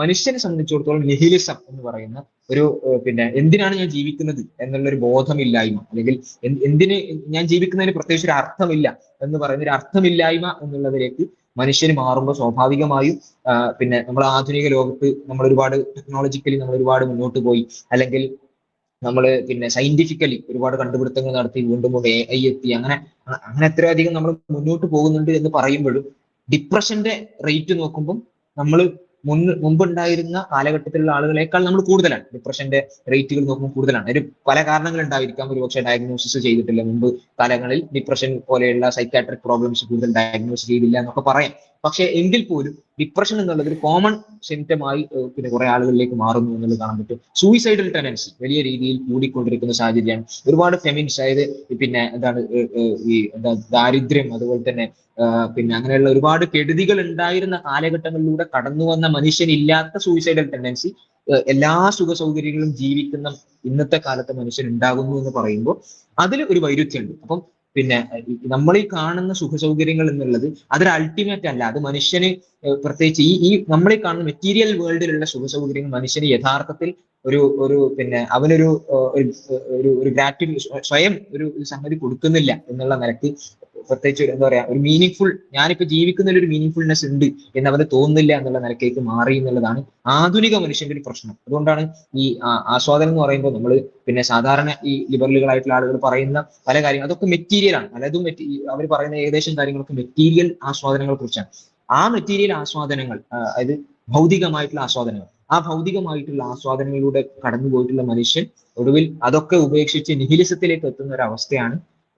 മനുഷ്യനെ സംബന്ധിച്ചിടത്തോളം നിഹിലിസം എന്ന് പറയുന്ന ഒരു പിന്നെ എന്തിനാണ് ഞാൻ ജീവിക്കുന്നത് എന്നുള്ളൊരു ബോധമില്ലായ്മ, അല്ലെങ്കിൽ എന്തിന് ഞാൻ ജീവിക്കുന്നതിന് പ്രത്യേകിച്ച് ഒരു അർത്ഥമില്ല എന്ന് പറയുന്ന ഒരു അർത്ഥമില്ലായ്മ എന്നുള്ളതിലേക്ക് മനുഷ്യന് മാറുമ്പോൾ സ്വാഭാവികമായും പിന്നെ നമ്മൾ ആധുനിക ലോകത്ത് നമ്മൾ ഒരുപാട് ടെക്നോളജിക്കലി നമ്മൾ ഒരുപാട് മുന്നോട്ട് പോയി, അല്ലെങ്കിൽ നമ്മൾ പിന്നെ സയന്റിഫിക്കലി ഒരുപാട് കണ്ടുപിടുത്തങ്ങൾ നടത്തി, വീണ്ടും AI എത്തി, അങ്ങനെ അങ്ങനെ എത്രയധികം നമ്മൾ മുന്നോട്ട് പോകുന്നുണ്ട് എന്ന് പറയുമ്പോഴും ഡിപ്രഷന്റെ റേറ്റ് നോക്കുമ്പോൾ നമ്മൾ മുമ്പുണ്ടായിരുന്ന കാലഘട്ടത്തിലുള്ള ആളുകളെക്കാൾ നമ്മൾ കൂടുതലാണ്. ഡിപ്രഷന്റെ റേറ്റുകൾ നോക്കുമ്പോൾ കൂടുതലാണ്. അതിന് പല കാരണങ്ങൾ ഉണ്ടായിരിക്കാം. ഒരുപക്ഷെ ഡയഗ്നോസിസ് ചെയ്തിട്ടില്ല, മുമ്പ് കാലങ്ങളിൽ ഡിപ്രഷൻ പോലെയുള്ള സൈക്കാട്രിക് പ്രോബ്ലംസ് കൂടുതൽ ഡയഗ്നോസ് ചെയ്തില്ല എന്നൊക്കെ പറയാം. പക്ഷെ എങ്കിൽ പോലും ഡിപ്രഷൻ എന്നുള്ളത് ഒരു കോമൺ സിംറ്റമായി പിന്നെ കുറെ ആളുകളിലേക്ക് മാറുന്നു എന്നുള്ളത് കാണാൻ പറ്റും. സൂയിസൈഡൽ ടെൻഡൻസി വലിയ രീതിയിൽ കൂടിക്കൊണ്ടിരിക്കുന്ന സാഹചര്യമാണ്. ഒരുപാട് ഫെമിൻസ്, അതായത് പിന്നെ എന്താണ് ഈ എന്താ ദാരിദ്ര്യം, അതുപോലെ തന്നെ പിന്നെ അങ്ങനെയുള്ള ഒരുപാട് കെടുതികൾ ഉണ്ടായിരുന്ന കാലഘട്ടങ്ങളിലൂടെ കടന്നു വന്ന മനുഷ്യനില്ലാത്ത സൂയിസൈഡൽ ടെൻഡൻസി എല്ലാ സുഖ സൗകര്യങ്ങളും ജീവിക്കുന്ന ഇന്നത്തെ കാലത്തെ മനുഷ്യൻ ഉണ്ടാകുന്നു എന്ന് പറയുമ്പോൾ അതിൽ ഒരു വൈരുദ്ധ്യമുണ്ട്. അപ്പം പിന്നെ നമ്മൾ ഈ കാണുന്ന സുഖ സൗകര്യങ്ങൾ എന്നുള്ളത് അതൊരു അൾട്ടിമേറ്റ് അല്ല. അത് മനുഷ്യന് പ്രത്യേകിച്ച് ഈ നമ്മൾ ഈ കാണുന്ന മെറ്റീരിയൽ വേൾഡിലുള്ള സുഖ സൗകര്യങ്ങൾ മനുഷ്യന് യഥാർത്ഥത്തിൽ ഒരു പിന്നെ അവനൊരു ഒരു ഗ്രാറ്റിറ്റ്യൂഡ്, സ്വയം ഒരു സംഗതി കൊടുക്കുന്നില്ല എന്നുള്ള നിലക്ക്, പ്രത്യേകിച്ച് എന്താ പറയാ, ഒരു മീനിങ് ഫുൾ, ഞാനിപ്പോ ജീവിക്കുന്നതിൽ ഒരു മീനിങ് ഫുൾനെസ് ഉണ്ട് എന്ന് അവന് തോന്നുന്നില്ല എന്നുള്ള നിലക്കേക്ക് മാറി എന്നുള്ളതാണ് ആധുനിക മനുഷ്യന്റെ ഒരു പ്രശ്നം. അതുകൊണ്ടാണ് ഈ ആസ്വാദനം എന്ന് പറയുമ്പോൾ നമ്മൾ പിന്നെ സാധാരണ ഈ ലിബറലുകളായിട്ടുള്ള ആളുകൾ പറയുന്ന പല കാര്യങ്ങൾ അതൊക്കെ മെറ്റീരിയൽ ആണ്. പലതും അവർ പറയുന്ന ഏകദേശം കാര്യങ്ങളൊക്കെ മെറ്റീരിയൽ ആസ്വാദനങ്ങളെ കുറിച്ചാണ്. ആ മെറ്റീരിയൽ ആസ്വാദനങ്ങൾ, അതായത് ഭൗതികമായിട്ടുള്ള ആസ്വാദനങ്ങൾ, ആ ഭൗതികമായിട്ടുള്ള ആസ്വാദനങ്ങളിലൂടെ കടന്നു പോയിട്ടുള്ള മനുഷ്യൻ ഒടുവിൽ അതൊക്കെ ഉപേക്ഷിച്ച് നിഹിലിസത്തിലേക്ക് എത്തുന്ന ഒരു അവസ്ഥയാണ്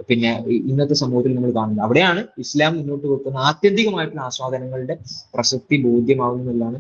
പിന്നെ ഇന്നത്തെ സമൂഹത്തിൽ നമ്മൾ കാണുന്നത്. അവിടെയാണ് ഇസ്ലാം മുന്നോട്ട് വെക്കുന്ന ആത്യന്തികമായിട്ടുള്ള ആസ്വാദനങ്ങളുടെ പ്രസക്തി ബോധ്യമാകുന്നതാണ്